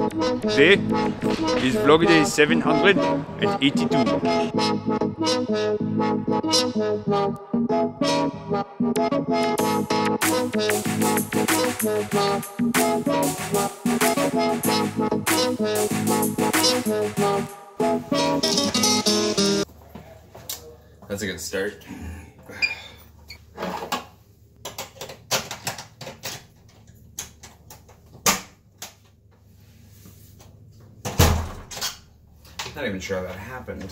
Today is vlog day 782. That's a good start. Not even sure how that happened.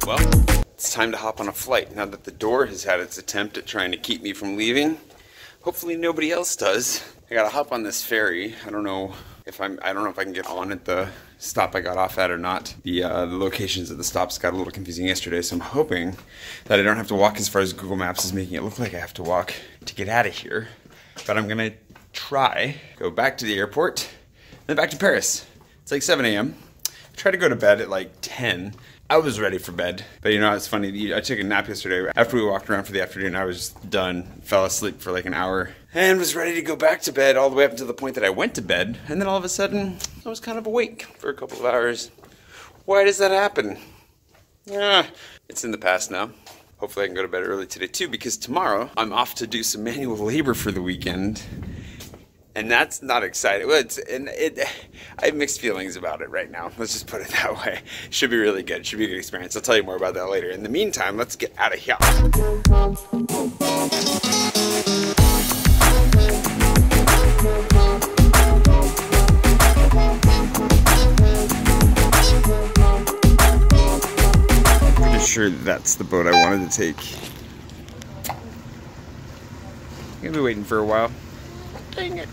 Well, it's time to hop on a flight now that the door has had its attempt at trying to keep me from leaving. Hopefully nobody else does. I gotta hop on this ferry. I don't know if I can get on at the stop I got off at or not. The locations of the stops got a little confusing yesterday, so I'm hoping that I don't have to walk as far as Google Maps is making it look like I have to walk to get out of here. But I'm gonna try, go back to the airport, then back to Paris. It's like 7 a.m. I tried to go to bed at like 10. I was ready for bed, but you know, it's funny, I took a nap yesterday. After we walked around for the afternoon, I was done, fell asleep for like an hour, and was ready to go back to bed all the way up until the point that I went to bed, and then all of a sudden, I was kind of awake for a couple of hours. Why does that happen? It's in the past now. Hopefully I can go to bed early today too, because tomorrow, I'm off to do some manual labor for the weekend. And that's not exciting. Well, I have mixed feelings about it right now. Let's just put it that way. Should be really good. Should be a good experience. I'll tell you more about that later. In the meantime, let's get out of here. Pretty sure that's the boat I wanted to take. I'm gonna be waiting for a while. Dang it.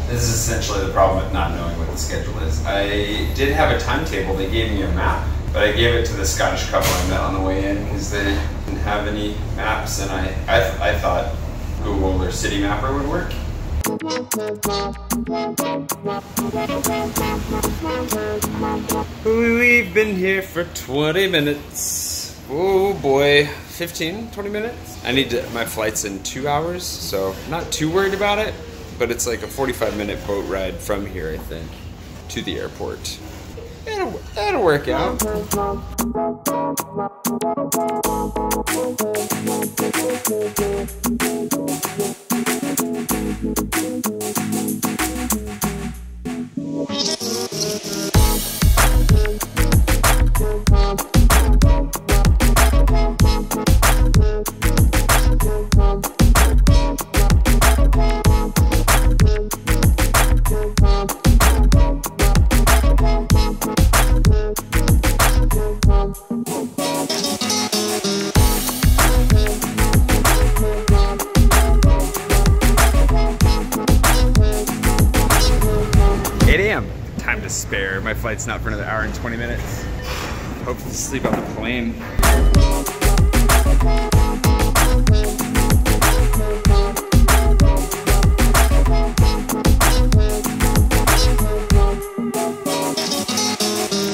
This is essentially the problem with not knowing what the schedule is. I did have a timetable. They gave me a map, but I gave it to the Scottish couple I met on the way in because they didn't have any maps, and I thought Google or City Mapper would work. We've been here for 20 minutes. Oh boy, 15, 20 minutes? My flight's in 2 hours, so not too worried about it, but it's like a 45-minute boat ride from here, I think, to the airport. That'll work out. Time to spare. My flight's not for another hour and 20 minutes. Hope to sleep on the plane.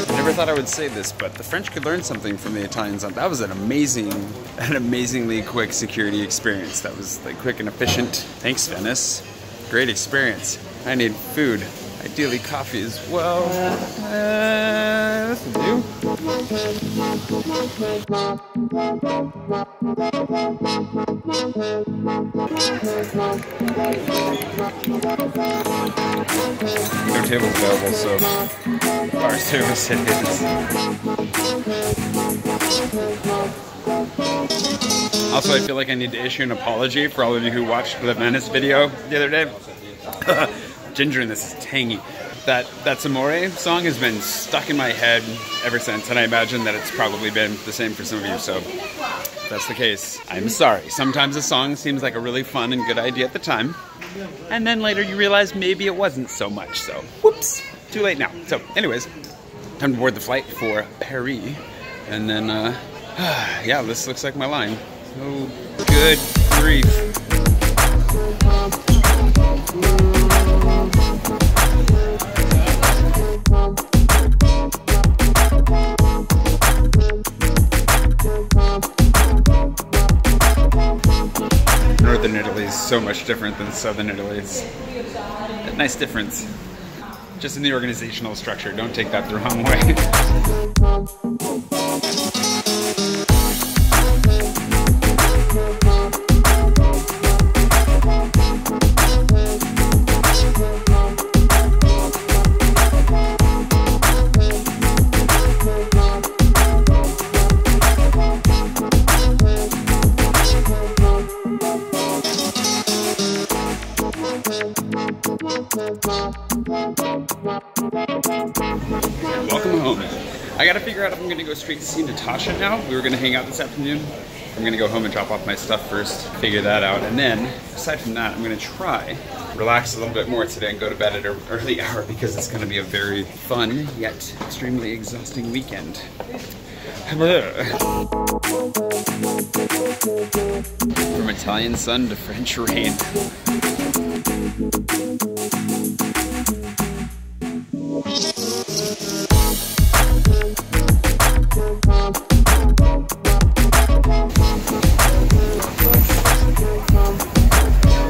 I never thought I would say this, but the French could learn something from the Italians. That was an amazingly quick security experience. That was like quick and efficient. Thanks, Venice. Great experience. I need food. Ideally coffee as well. This will do. No tables available, so bar service it is. Also, I feel like I need to issue an apology for all of you who watched the Venice video the other day. Ginger in this is tangy. That Amore song has been stuck in my head ever since, and I imagine that it's probably been the same for some of you, so if that's the case, I'm sorry. Sometimes a song seems like a really fun and good idea at the time, and then later you realize maybe it wasn't so much, so whoops, too late now. So anyways, time to board the flight for Paris. And then, yeah, this looks like my line. Oh, good grief. Northern Italy is so much different than Southern Italy. It's a nice difference. Just in the organizational structure. Don't take that the wrong way. Welcome home. I gotta figure out if I'm gonna go straight to see Natasha now. We were gonna hang out this afternoon. I'm gonna go home and drop off my stuff first, figure that out, and then, aside from that, I'm gonna try relax a little bit more today and go to bed at an early hour because it's gonna be a very fun yet extremely exhausting weekend. From Italian sun to French rain.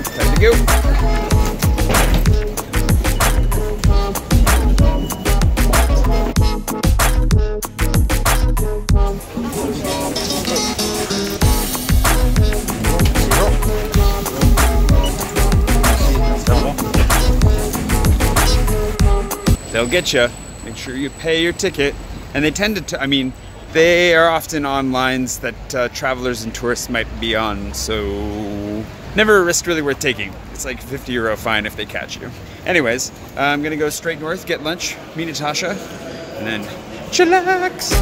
Time to go. They'll get you. Make sure you pay your ticket. And they tend to, I mean, they are often on lines that travelers and tourists might be on, so never a risk really worth taking. It's like €50 fine if they catch you. Anyways, I'm gonna go straight north, get lunch, meet Natasha, and then chillax.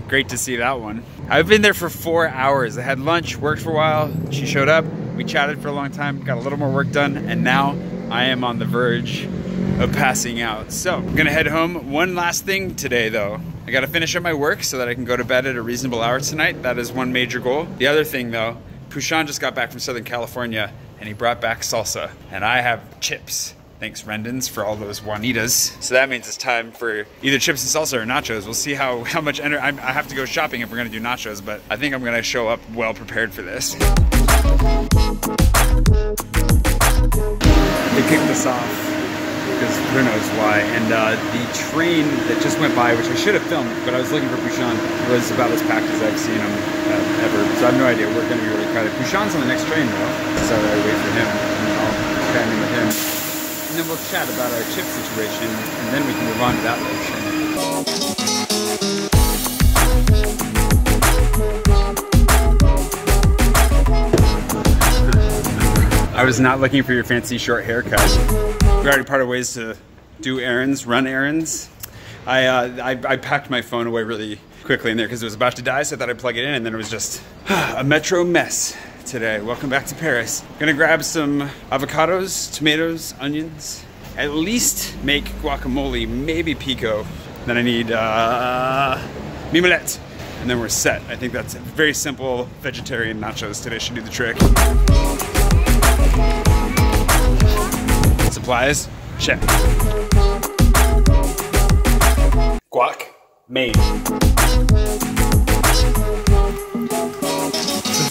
Great to see that one. I've been there for 4 hours. I had lunch, worked for a while. She showed up, we chatted for a long time, got a little more work done, and now I am on the verge of passing out. So I'm gonna head home. One last thing today though. I gotta finish up my work so that I can go to bed at a reasonable hour tonight. That is one major goal. The other thing though, Pushan just got back from Southern California and he brought back salsa. And I have chips. Thanks, Rendons, for all those Juanitas. So that means it's time for either chips and salsa or nachos. We'll see how much energy. I have to go shopping if we're gonna do nachos, but I think I'm gonna show up well prepared for this. They kicked us off because who knows why. And the train that just went by, which I should have filmed, but I was looking for Pushan, was about as packed as I've seen them ever. So I have no idea. We're gonna be really crowded. Pushan's on the next train though, so I wait for him and I'll chat in with him. And then we'll chat about our chip situation, and then we can move on to that lotion. I was not looking for your fancy short haircut. We already parted ways to do errands, run errands. I packed my phone away really quickly in there because it was about to die, so I thought I'd plug it in, and then it was just a metro mess today. Welcome back to Paris. Gonna grab some avocados, tomatoes, onions, at least make guacamole, maybe pico. Then I need mimolette, and then we're set. I think that's very simple vegetarian nachos today should do the trick. Supplies, check. Guac, made.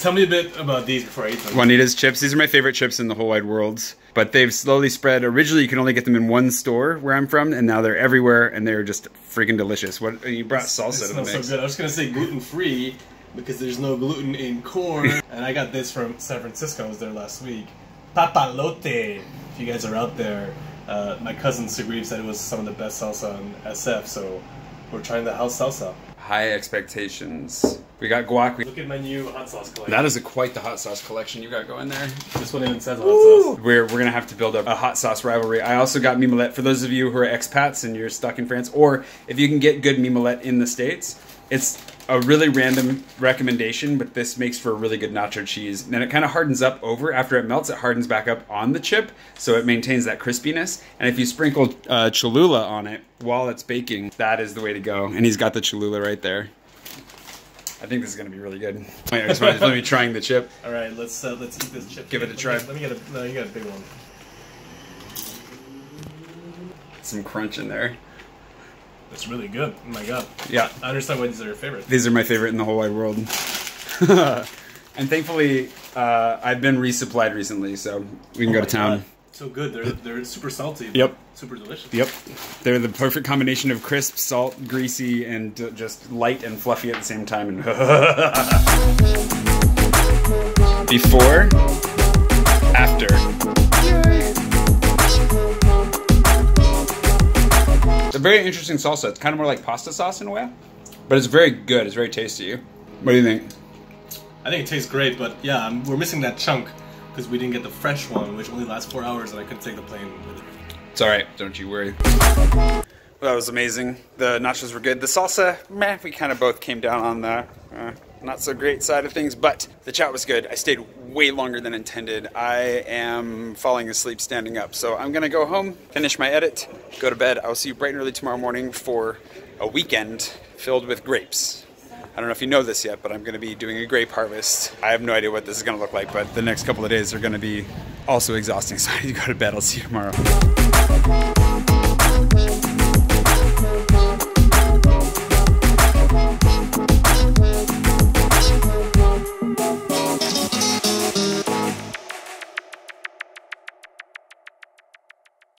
Tell me a bit about these before I eat them. Juanita's chips. These are my favorite chips in the whole wide world. But they've slowly spread. Originally, you can only get them in one store where I'm from, and now they're everywhere, and they're just freaking delicious. What you brought salsa to the mix. So good. I was gonna say gluten-free because there's no gluten in corn, and I got this from San Francisco. I was there last week. Papalote. If you guys are out there, my cousin Sugreve said it was some of the best salsa on SF. So We're trying the house salsa. High expectations. We got guac. Look at my new hot sauce collection. That is quite the hot sauce collection you got going there. This one even says hot sauce. We're gonna have to build up a hot sauce rivalry. I also got mimolette for those of you who are expats and you're stuck in France, or if you can get good mimolette in the States. It's a really random recommendation, but this makes for a really good nacho cheese. And then it kind of hardens up over. After it melts, it hardens back up on the chip, so it maintains that crispiness. And if you sprinkle Cholula on it while it's baking, that is the way to go. And he's got the Cholula right there. I think this is gonna be really good. Wait, let me trying the chip. All right, let's eat this chip. Give it a try. Let me get a. No, you got a big one. Some crunch in there. It's really good. Oh my god. Yeah. I understand why these are your favorite. These are my favorite in the whole wide world. And thankfully, I've been resupplied recently, so we can go to town. God. So good. They're super salty. Yep. Super delicious. Yep. They're the perfect combination of crisp, salt, greasy, and just light and fluffy at the same time. And before, after. It's a very interesting salsa. It's kind of more like pasta sauce in a way, but it's very good. It's very tasty. What do you think? I think it tastes great, but yeah, we're missing that chunk because we didn't get the fresh one, which only lasts 4 hours, and I couldn't take the plane with it. It's all right. Don't you worry. Well, that was amazing. The nachos were good. The salsa, meh, we kind of both came down on the not so great side of things, but the chat was good. I stayed way longer than intended. I am falling asleep standing up, so I'm gonna go home, finish my edit, go to bed. I will see you bright and early tomorrow morning for a weekend filled with grapes. I don't know if you know this yet, but I'm going to be doing a grape harvest. I have no idea what this is going to look like, but the next couple of days are going to be also exhausting, so I need to go to bed. I'll see you tomorrow.